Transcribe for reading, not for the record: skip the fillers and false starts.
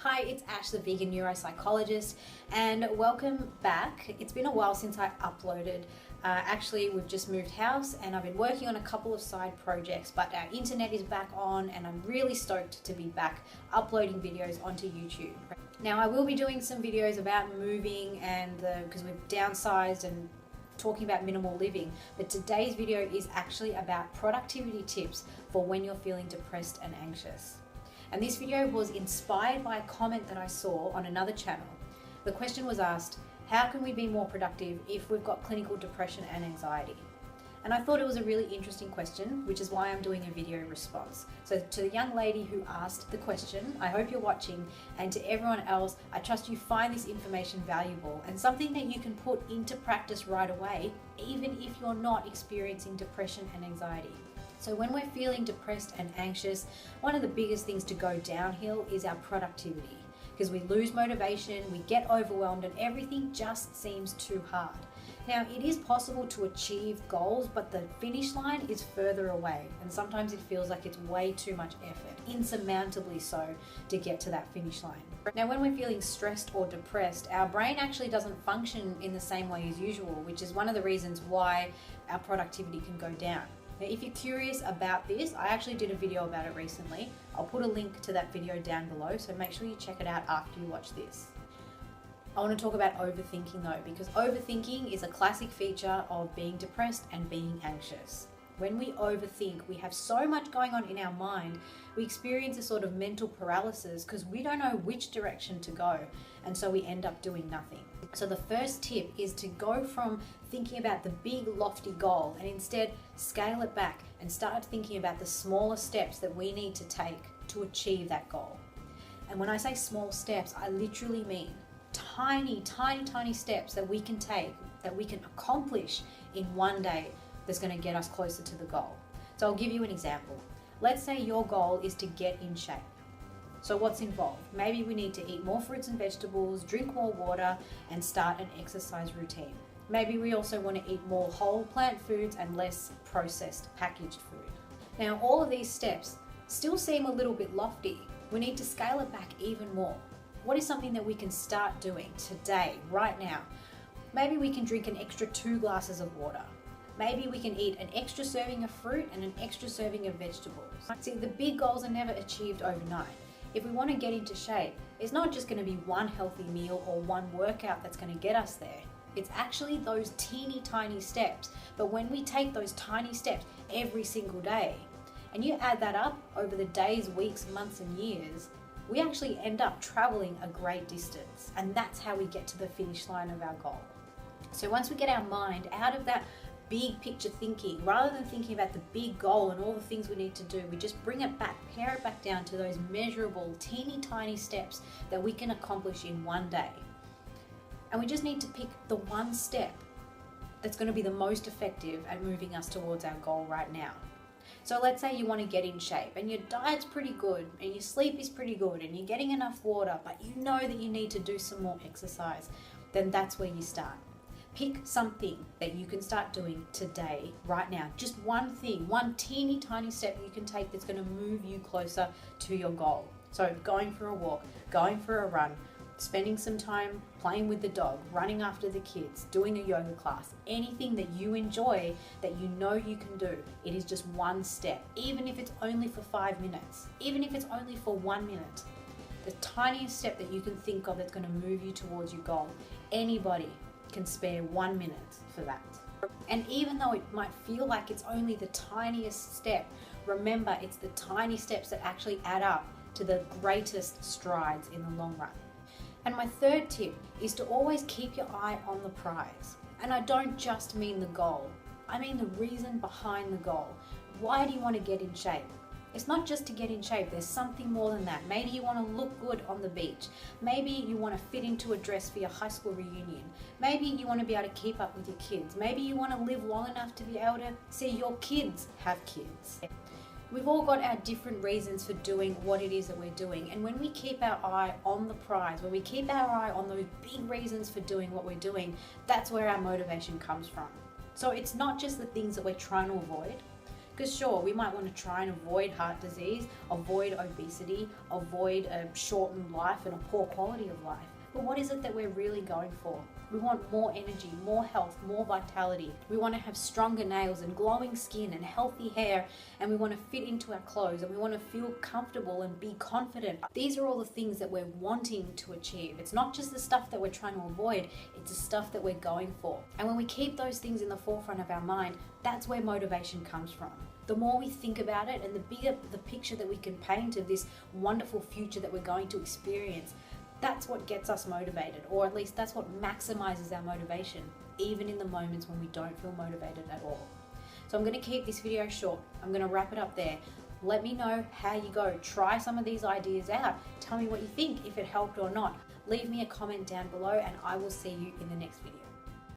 Hi, it's Ash, the vegan neuropsychologist, and welcome back. It's been a while since I uploaded. Actually, we've just moved house and I've been working on a couple of side projects, but our internet is back on and I'm really stoked to be back uploading videos onto YouTube. Now, I will be doing some videos about moving and because we've downsized and talking about minimal living, but today's video is actually about productivity tips for when you're feeling depressed and anxious. And this video was inspired by a comment that I saw on another channel. The question was asked, how can we be more productive if we've got clinical depression and anxiety? And I thought it was a really interesting question, which is why I'm doing a video response. So to the young lady who asked the question, I hope you're watching, and to everyone else, I trust you find this information valuable and something that you can put into practice right away, even if you're not experiencing depression and anxiety. So when we're feeling depressed and anxious, one of the biggest things to go downhill is our productivity, because we lose motivation, we get overwhelmed, and everything just seems too hard. Now, it is possible to achieve goals, but the finish line is further away, and sometimes it feels like it's way too much effort, insurmountably so, to get to that finish line. Now, when we're feeling stressed or depressed, our brain actually doesn't function in the same way as usual, which is one of the reasons why our productivity can go down. Now, if you're curious about this, I actually did a video about it recently. I'll put a link to that video down below, so make sure you check it out after you watch this. I want to talk about overthinking though, because overthinking is a classic feature of being depressed and being anxious. When we overthink, we have so much going on in our mind, we experience a sort of mental paralysis because we don't know which direction to go, and so we end up doing nothing. So the first tip is to go from thinking about the big lofty goal and instead scale it back and start thinking about the smaller steps that we need to take to achieve that goal. And when I say small steps, I literally mean tiny steps that we can take, that we can accomplish in one day that's going to get us closer to the goal. So I'll give you an example. Let's say your goal is to get in shape. So what's involved? Maybe we need to eat more fruits and vegetables, drink more water, and start an exercise routine. Maybe we also want to eat more whole plant foods and less processed packaged food. Now, all of these steps still seem a little bit lofty. We need to scale it back even more. What is something that we can start doing today, right now? Maybe we can drink an extra 2 glasses of water. Maybe we can eat an extra serving of fruit and an extra serving of vegetables. See, the big goals are never achieved overnight. If we want to get into shape, it's not just going to be one healthy meal or one workout that's going to get us there. It's actually those teeny tiny steps. But when we take those tiny steps every single day, and you add that up over the days, weeks, months, and years, we actually end up traveling a great distance. And that's how we get to the finish line of our goal. So once we get our mind out of that big picture thinking, rather than thinking about the big goal and all the things we need to do, we just bring it back, pare it back down to those measurable, teeny tiny steps that we can accomplish in one day. And we just need to pick the one step that's going to be the most effective at moving us towards our goal right now. So let's say you want to get in shape and your diet's pretty good and your sleep is pretty good and you're getting enough water, but you know that you need to do some more exercise. Then that's where you start. Pick something that you can start doing today, right now. Just one thing, one teeny tiny step you can take that's going to move you closer to your goal. So going for a walk, going for a run, spending some time playing with the dog, running after the kids, doing a yoga class, anything that you enjoy that you know you can do. It is just one step, even if it's only for 5 minutes, even if it's only for 1 minute. The tiniest step that you can think of that's going to move you towards your goal. Anybody can spare 1 minute for that. And even though it might feel like it's only the tiniest step, remember it's the tiny steps that actually add up to the greatest strides in the long run. And my third tip is to always keep your eye on the prize. And I don't just mean the goal, I mean the reason behind the goal. Why do you want to get in shape? It's not just to get in shape, there's something more than that. Maybe you want to look good on the beach. Maybe you want to fit into a dress for your high school reunion. Maybe you want to be able to keep up with your kids. Maybe you want to live long enough to be able to see your kids have kids. We've all got our different reasons for doing what it is that we're doing. And when we keep our eye on the prize, when we keep our eye on those big reasons for doing what we're doing, that's where our motivation comes from. So it's not just the things that we're trying to avoid. Because sure, we might want to try and avoid heart disease, avoid obesity, avoid a shortened life and a poor quality of life. But what is it that we're really going for? We want more energy, more health, more vitality. We want to have stronger nails and glowing skin and healthy hair, and we want to fit into our clothes, and we want to feel comfortable and be confident. These are all the things that we're wanting to achieve. It's not just the stuff that we're trying to avoid, it's the stuff that we're going for. And when we keep those things in the forefront of our mind, that's where motivation comes from. The more we think about it and the bigger the picture that we can paint of this wonderful future that we're going to experience, that's what gets us motivated, or at least that's what maximizes our motivation, even in the moments when we don't feel motivated at all. So I'm going to keep this video short. I'm going to wrap it up there. Let me know how you go. Try some of these ideas out. Tell me what you think, if it helped or not. Leave me a comment down below, and I will see you in the next video.